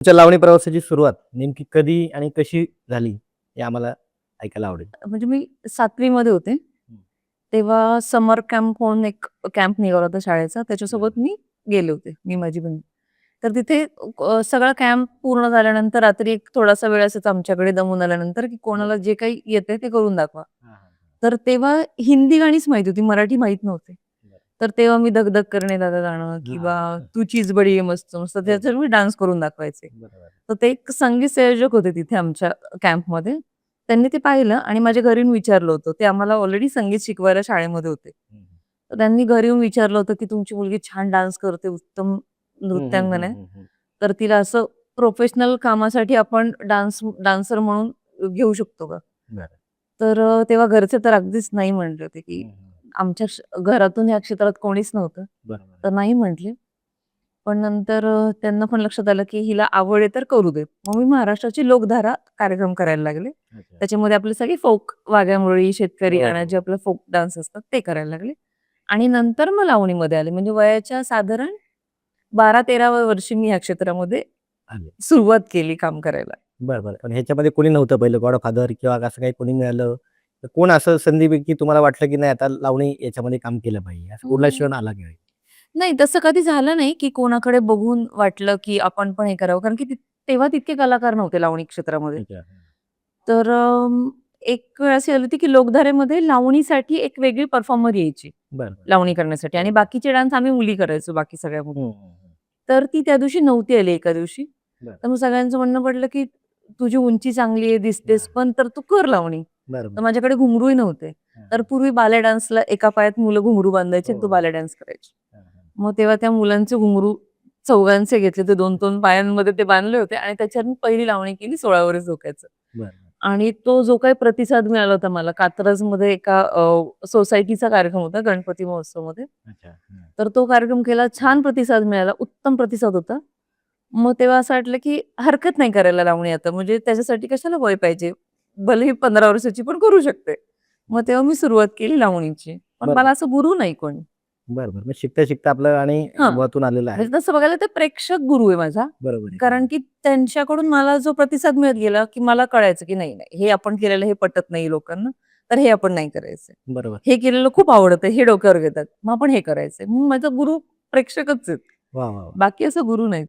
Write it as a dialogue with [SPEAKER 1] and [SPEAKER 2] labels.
[SPEAKER 1] तुमच्या लावणी प्रवासाची सुरुवात नेमकी कधी आणि कशी झाली हे आम्हाला ऐकायला आवडेल.
[SPEAKER 2] म्हणजे मी 7वी मध्ये होते. तेव्हा समर कॅम्प म्हणून एक कॅम्प निघाला होता शाळेचा. त्याच्यासोबत मी गेले होते, मी माझी बहीण. तर तिथे सगळा कॅम्प पूर्ण झाल्यानंतर रात्री एक थोडासा वेळ असायचा आमच्याकडे दमून आल्यानंतर, की कोणाला जे काही येतंय ते करून दाखवा. तर तेव्हा हिंदी गाणीच माहीत होती, मराठी माहीत नव्हते. तर तेव्हा मी धक धक करणे दादा गाणं किंवा तू चीज बडी आहे मस्त मस्त त्याच्यावर मी डान्स करून दाखवायचे. तर ते एक संगीत संयोजक होते तिथे आमच्या कॅम्पमध्ये. त्यांनी ते पाहिलं आणि माझ्या घरी येऊन विचारलं होतं. ते आम्हाला ऑलरेडी संगीत शिकवायला शाळेमध्ये होते. तर त्यांनी घरी येऊन विचारलं होतं, की "तुमची मुलगी छान डान्स करते, उत्तम नृत्यांगना आहे. तर तिला असं प्रोफेशनल कामासाठी आपण डान्सर म्हणून घेऊ शकतो का?" तर तेव्हा घरचे तर अगदीच नाही म्हटले होते, की आमच्या घरातून या क्षेत्रात कोणीच नव्हतं. तर नाही म्हटले. पण नंतर त्यांना पण लक्षात आलं, की हिला आवड आहे तर करू दे. मग मी महाराष्ट्राची लोकधारा कार्यक्रम करायला लागले. त्याच्यामध्ये आपले सगळे फोक वाघ्या-मुरळी, शेतकरी गाणं जे आपलं फोक डान्स असतात ते करायला लागले. आणि नंतर मग लावणीमध्ये आले. म्हणजे वयाच्या साधारण 12-13व्या वर्षी मी ह्या क्षेत्रामध्ये
[SPEAKER 1] आले.
[SPEAKER 2] सुरुवात केली काम करायला.
[SPEAKER 1] बरं, बरं. पण ह्याच्यामध्ये कोणी नव्हतं पहिलं गॉडफादर किंवा असं काही कोणी मिळालं? तर कोण असं संधी की तुम्हाला वाटलं की नाही आता लावणी याच्यामध्ये काम केलं पाहिजे, असं कुठला क्षण आला की नाही?
[SPEAKER 2] नाही, तसं कधी झालं नाही, की कोणाकडे बघून वाटलं, की आपण पण हे करावं. कारण की तेव्हा तितके कलाकार नव्हते लावणी क्षेत्रामध्ये.
[SPEAKER 1] अच्छा.
[SPEAKER 2] तर एक वेळ अशी आली होती, की लोकधारेमध्ये लावणीसाठी एक वेगळी परफॉर्मर यायची,
[SPEAKER 1] बरं,
[SPEAKER 2] लावणी करण्यासाठी आणि बाकीचे डान्स आम्ही मुली करायचो, बाकी सगळ्या मुली.
[SPEAKER 1] हं, हं, हं.
[SPEAKER 2] तर ती त्या दिवशी नव्हती आली एका दिवशी.
[SPEAKER 1] बरं.
[SPEAKER 2] तर मग सगळ्यांचं म्हणणं पडलं, की "तुझी उंची चांगली आहे, दिसतेस पण, तर तू कर लावणी."
[SPEAKER 1] बरं,
[SPEAKER 2] तर
[SPEAKER 1] बरं.
[SPEAKER 2] माझ्याकडे घुंगरूही नव्हते. तर पूर्वी बाले डान्सला एका पायात मुलं घुंगरू बांधायची आणि तो बाले डान्स करायची. मग तेव्हा त्या मुलांचे घुंगरू चौघांचे घेतले. ते 2-2 पायांमध्ये ते बांधले होते आणि त्याच्यावर मी पहिली लावणी केली 16 वर झोकायचं.
[SPEAKER 1] बरं.
[SPEAKER 2] आणि तो जो काही प्रतिसाद मिळाला होता मला कात्रजमध्ये एका सोसायटीचा कार्यक्रम होता गणपती महोत्सवमध्ये.
[SPEAKER 1] अच्छा. हं.
[SPEAKER 2] तर तो कार्यक्रम केला. छान प्रतिसाद मिळाला. उत्तम प्रतिसाद होता. मग तेव्हा असं वाटलं, की हरकत नाही करायला लावणी आता. म्हणजे त्याच्यासाठी कशाला वय पाहिजे? भलेही 15 वर्षाची पण करू शकते. मग तेव्हा मी सुरुवात केली लावणीची. पण
[SPEAKER 1] बरं,
[SPEAKER 2] मला
[SPEAKER 1] बरं.
[SPEAKER 2] असं गुरु नाही कोणी.
[SPEAKER 1] बरं, बरं. मग शिकता-शिकता आपलं आणि
[SPEAKER 2] हां.
[SPEAKER 1] मुळातून आलेलं आहे.
[SPEAKER 2] म्हणजे तसं बघायला तर प्रेक्षक गुरु आहे माझा.
[SPEAKER 1] बरोबर आहे.
[SPEAKER 2] कारण की त्यांच्याकडून मला जो प्रतिसाद मिळत गेला, की मला कळायचं की नाही, नाही हे आपण केलेलं हे पटत नाही लोकांना, तर हे आपण नाही करायचं.
[SPEAKER 1] बरोबर.
[SPEAKER 2] हे केलेलं खूप आवडतं, हे डोक्यावर घेतात. मग आपण हे करायचंय. मग माझा गुरु प्रेक्षकच आहेत.
[SPEAKER 1] वाह, वाह, वाह!
[SPEAKER 2] बाकी असं गुरु नाहीत.